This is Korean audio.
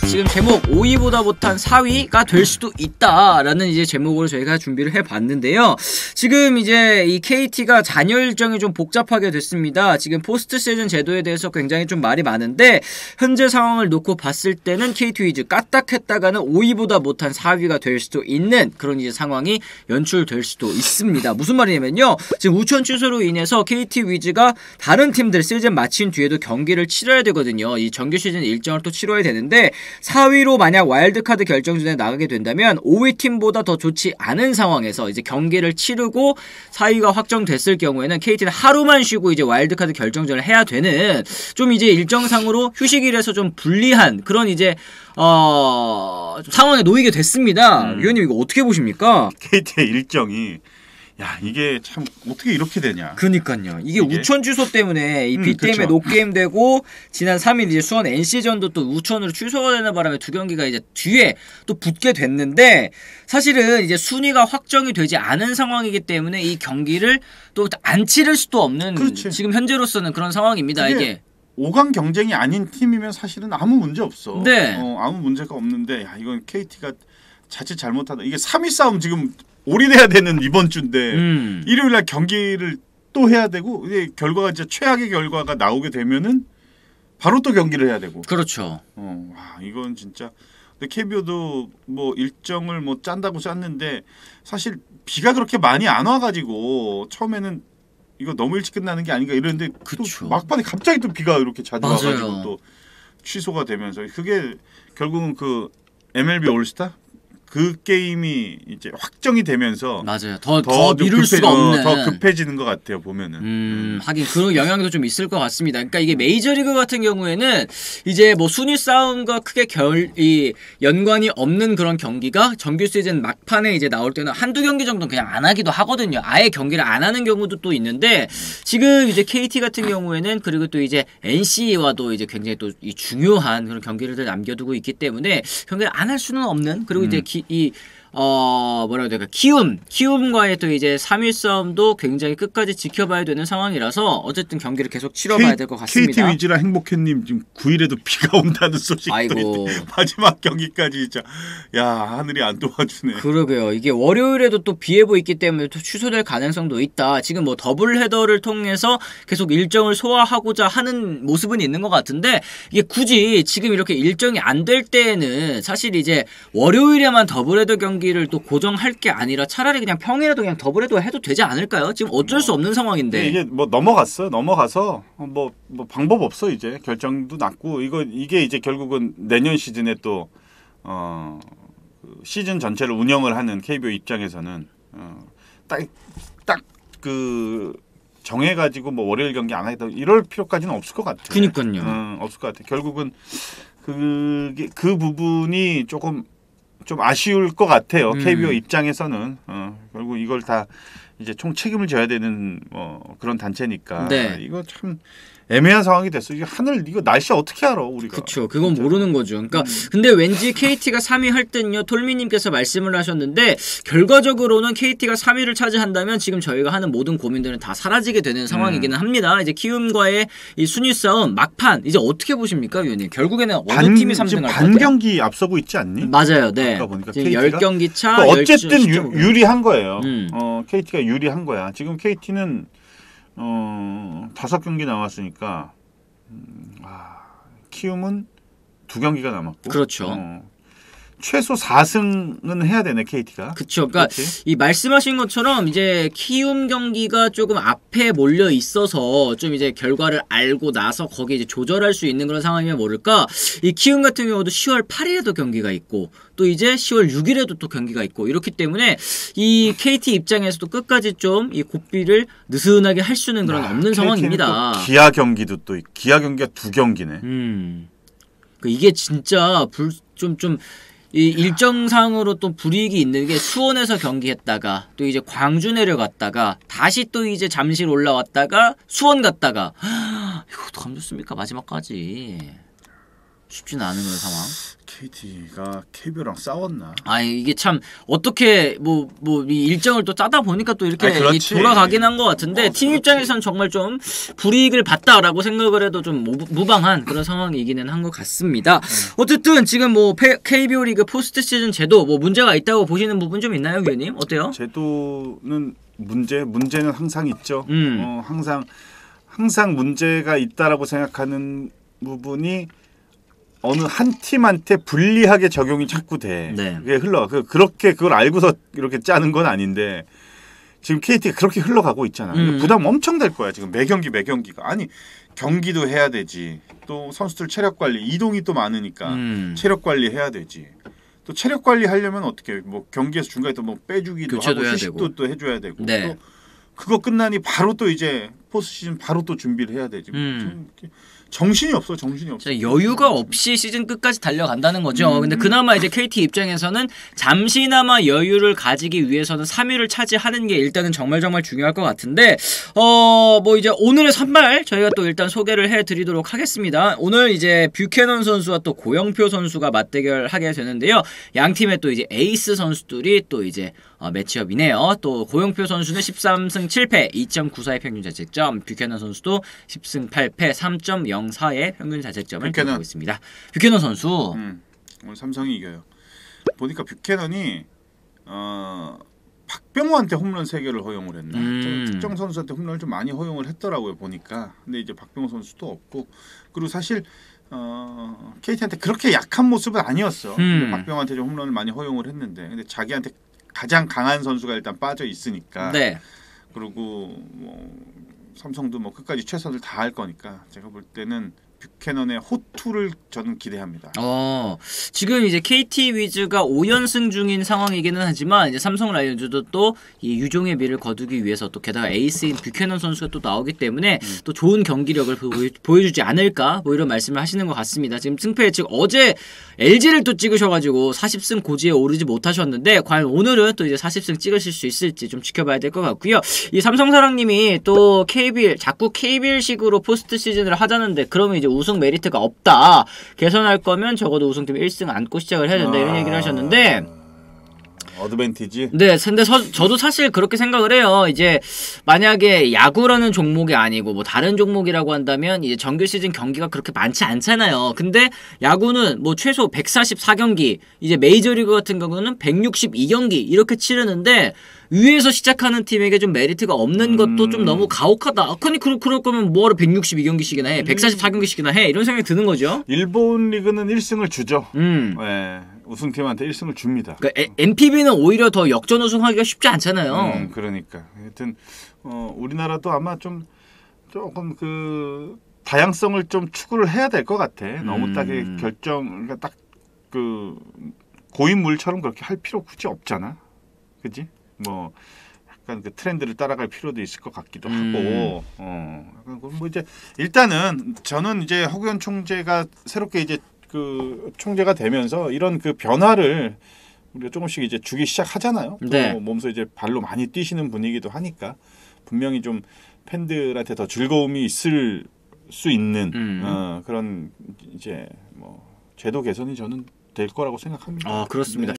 지금 제목 5위보다 못한 4위가 될 수도 있다라는 이제 제목으로 저희가 준비를 해봤는데요. 지금 이제 이 KT가 잔여 일정이 좀 복잡하게 됐습니다. 지금 포스트 시즌 제도에 대해서 굉장히 좀 말이 많은데 현재 상황을 놓고 봤을 때는 KT 위즈 까딱했다가는 5위보다 못한 4위가 될 수도 있는 그런 이제 상황이 연출될 수도 있습니다. 무슨 말이냐면요. 지금 우천 취소로 인해서 KT 위즈가 다른 팀들 시즌 마친 뒤에도 경기를 치러야 되거든요. 이 정규 시즌 일정을 또 치러야 되는데 4위로 만약 와일드카드 결정전에 나가게 된다면 5위 팀보다 더 좋지 않은 상황에서 이제 경기를 치르고 4위가 확정됐을 경우에는 KT는 하루만 쉬고 이제 와일드카드 결정전을 해야 되는 좀 이제 일정상으로 휴식일에서 좀 불리한 그런 이제 상황에 놓이게 됐습니다. 위원님 이거 어떻게 보십니까? KT의 일정이 야 이게 참 어떻게 이렇게 되냐. 그니까요. 이게 우천 취소 때문에 이 빅게임에 노게임 되고 지난 3일 이제 수원 NC전도 또 우천으로 취소가 되는 바람에 두 경기가 이제 뒤에 또 붙게 됐는데 사실은 이제 순위가 확정이 되지 않은 상황이기 때문에 이 경기를 또 안 치를 수도 없는 그렇지. 지금 현재로서는 그런 상황입니다. 이게 5강 경쟁이 아닌 팀이면 사실은 아무 문제 없어. 네. 아무 문제가 없는데 야 이건 KT가 자칫 잘못하다. 이게 3위 싸움 지금 올인해야 되는 이번 주인데 일요일날 경기를 또 해야 되고 이게 결과가 이제 최악의 결과가 나오게 되면은 바로 또 경기를 해야 되고. 그렇죠. 와 이건 진짜. 근데 KBO도 뭐 일정을 뭐 짠다고 짰는데 사실 비가 그렇게 많이 안 와가지고 처음에는 이거 너무 일찍 끝나는 게 아닌가 이랬는데 또 막판에 갑자기 또 비가 이렇게 자주 와가지고 또 취소가 되면서 그게 결국은 그 MLB 올스타 그 게임이 이제 확정이 되면서 맞아요. 더 미룰 수가 없는 더 급해지는 것 같아요 보면은. 하긴 그런 영향도 좀 있을 것 같습니다. 그러니까 이게 메이저리그 같은 경우에는 이제 뭐 순위 싸움과 크게 연관이 없는 그런 경기가 정규 시즌 막판에 이제 나올 때는 한두 경기 정도는 그냥 안 하기도 하거든요. 아예 경기를 안 하는 경우도 또 있는데 지금 이제 KT 같은 경우에는 그리고 또 이제 NC와도 이제 굉장히 또 이 중요한 그런 경기를 남겨두고 있기 때문에 경기를 안 할 수는 없는 그리고 이제 뭐라고 해야 될까 키움과의 또 이제 3위 싸움도 굉장히 끝까지 지켜봐야 되는 상황이라서 어쨌든 경기를 계속 치러봐야 될 것 같습니다. KT 위즈라 행복해님 지금 9일에도 비가 온다는 소식도 있대. 마지막 경기까지 진짜 야 하늘이 안 도와주네. 그러게요. 이게 월요일에도 또 비 예보 있기 때문에 또 취소될 가능성도 있다. 지금 뭐 더블 헤더를 통해서 계속 일정을 소화하고자 하는 모습은 있는 것 같은데 이게 굳이 지금 이렇게 일정이 안 될 때에는 사실 이제 월요일에만 더블 헤더 경기를 또 고정할 게 아니라 차라리 그냥 평일에도 그냥 더블 헤더 해도 되지 않을까요? 지금 어쩔 수 없는 상황인데 이게 뭐 넘어가서 뭐 방법 없어 이제 결정도 났고 이게 이제 결국은 내년 시즌에 또 시즌 전체를 운영을 하는 KBO 입장에서는 딱 그 정해가지고 뭐 월요일 경기 안 하겠다 이럴 필요까지는 없을 것 같아요. 그니까요. 없을 것 같아요. 결국은 그 부분이 좀 아쉬울 것 같아요. KBO 입장에서는 결국 이걸 다 이제 총 책임을 져야 되는 그런 단체니까 이거 참 애매한 상황이 됐어. 이거 날씨 어떻게 알아 우리가? 그렇죠. 그건 진짜. 모르는 거죠. 그러니까 근데 왠지 KT가 3위 할 때는요. 톨미님께서 말씀을 하셨는데 결과적으로는 KT가 3위를 차지한다면 지금 저희가 하는 모든 고민들은 다 사라지게 되는 상황이기는 합니다. 이제 키움과의 이 순위 싸움 막판 이제 어떻게 보십니까, 위원님? 결국에는 어느 팀이 3등할 것 같아요? 반 경기 앞서고 있지 않니? 맞아요. 네. 보니까 지금 10경기 차. 그러니까 어쨌든 유리한 거예요. KT가 유리한 거야. 지금 KT는 5경기 남았으니까 키움은 2경기가 남았고 그렇죠. 최소 4승은 해야 되네 KT가. 그렇죠. 그러니까 이 말씀하신 것처럼 이제 키움 경기가 조금 앞에 몰려 있어서 좀 이제 결과를 알고 나서 거기에 이제 조절할 수 있는 그런 상황이면 모를까. 이 키움 같은 경우도 10월 8일에도 경기가 있고 또 이제 10월 6일에도 또 경기가 있고 이렇기 때문에 이 KT 입장에서도 끝까지 좀 이 고삐를 느슨하게 할 수는 그런 없는 상황입니다. 기아 경기도 또 기아 경기가 2경기네. 그러니까 이게 진짜 이 일정상으로 또 불이익이 있는 게 수원에서 경기했다가 또 이제 광주 내려갔다가 다시 또 이제 잠실 올라왔다가 수원 갔다가 이거 어떡하면 좋습니까 마지막까지. 쉽지는 않은 그런 상황. KT가 KBO랑 싸웠나? 아 이게 참 어떻게 이 일정을 또 짜다 보니까 또 이렇게 아니, 그렇지. 돌아가긴 한 것 같은데 팀 입장에선 정말 좀 불이익을 봤다라고 생각을 해도 좀 무방한 그런 상황이기는 한 것 같습니다. 어쨌든 지금 뭐 KBO 리그 포스트 시즌 제도 뭐 문제가 있다고 보시는 부분 좀 있나요, 위원님? 어때요? 제도는 문제는 항상 있죠. 항상 문제가 있다라고 생각하는 부분이 어느 한 팀한테 불리하게 적용이 자꾸 돼. 네. 그게 흘러. 그렇게 그걸 알고서 이렇게 짜는 건 아닌데 지금 KT가 그렇게 흘러가고 있잖아. 부담 엄청 될 거야. 지금 매 경기가. 아니 경기도 해야 되지. 또 선수들 체력 관리, 이동이 또 많으니까 체력 관리 해야 되지. 또 체력 관리 하려면 어떻게 뭐 경기에서 중간에 또 뭐 빼주기도 하고 휴식도 또 해줘야 되고. 네. 또 그거 끝나니 바로 또 이제 포스트 시즌 바로 또 준비를 해야 되지. 정신이 없어. 진짜 여유가 없이 시즌 끝까지 달려간다는 거죠. 근데 그나마 이제 KT 입장에서는 잠시나마 여유를 가지기 위해서는 3위를 차지하는 게 일단은 정말 중요할 것 같은데 뭐 이제 오늘의 선발 저희가 또 일단 소개를 해드리도록 하겠습니다. 오늘 이제 뷰캐넌 선수와 또 고영표 선수가 맞대결하게 되는데요. 양 팀의 또 이제 에이스 선수들이 또 이제 매치업이네요. 또 고영표 선수는 13승 7패 2.94의 평균 자책점, 뷰캐넌 선수도 10승 8패 3.04의 평균 자책점을 기록하고 있습니다. 뷰캐넌 선수 오늘 삼성이 이겨요. 보니까 뷰캐넌이 박병호한테 홈런 3개를 허용을 했나? 특정 선수한테 홈런을 좀 많이 허용을 했더라고요. 보니까. 근데 이제 박병호 선수도 없고 그리고 사실 KT한테 그렇게 약한 모습은 아니었어. 근데 박병호한테 좀 홈런을 많이 허용을 했는데 근데 자기한테 가장 강한 선수가 일단 빠져 있으니까. 네. 그리고 뭐 삼성도 뭐 끝까지 최선을 다할 거니까 제가 볼 때는 뷰캐넌의 호투를 저는 기대합니다. 지금 이제 KT 위즈가 5연승 중인 상황이기는 하지만 이제 삼성 라이온즈도 또 이 유종의 미를 거두기 위해서 또 게다가 에이스인 뷰캐넌 선수가 또 나오기 때문에 또 좋은 경기력을 보여주지 않을까 뭐 이런 말씀을 하시는 것 같습니다. 지금 승패 즉 어제 LG를 또 찍으셔가지고 40승 고지에 오르지 못하셨는데 과연 오늘은 또 이제 40승 찍으실 수 있을지 좀 지켜봐야 될 것 같고요. 이 삼성사랑님이 또 자꾸 KBL식으로 포스트 시즌을 하자는데 그러면 이제 우승 메리트가 없다. 개선할 거면 적어도 우승팀 1승 안고 시작을 해야 된다 이런 얘기를 하셨는데 어드밴티지? 네, 근데 저도 사실 그렇게 생각을 해요. 이제 만약에 야구라는 종목이 아니고 뭐 다른 종목이라고 한다면 이제 정규 시즌 경기가 그렇게 많지 않잖아요. 근데 야구는 뭐 최소 144경기, 이제 메이저리그 같은 경우는 162경기 이렇게 치르는데 위에서 시작하는 팀에게 좀 메리트가 없는 것도 좀 너무 가혹하다. 아니 그럴 거면 뭐하러 162경기씩이나 해, 144경기씩이나 해 이런 생각이 드는 거죠. 일본 리그는 1승을 주죠. 네, 우승팀한테 1승을 줍니다. 그러니까 NPB는 오히려 더 역전 우승하기가 쉽지 않잖아요. 그러니까 하여튼 우리나라도 아마 조금 그 다양성을 좀 추구를 해야 될 것 같아. 너무 딱에 그러니까 딱 그 고인물처럼 그렇게 할 필요 굳이 없잖아. 그지? 뭐 약간 그 트렌드를 따라갈 필요도 있을 것 같기도 하고. 뭐 이제 일단은 저는 이제 허구현 총재가 새롭게 이제 그 총재가 되면서 이런 그 변화를 우리가 조금씩 이제 주기 시작하잖아요. 네. 또 몸소 이제 발로 많이 뛰시는 분위기도 하니까 분명히 좀 팬들한테 더 즐거움이 있을 수 있는 그런 이제 뭐 제도 개선이 저는 될 거라고 생각합니다. 그렇습니다.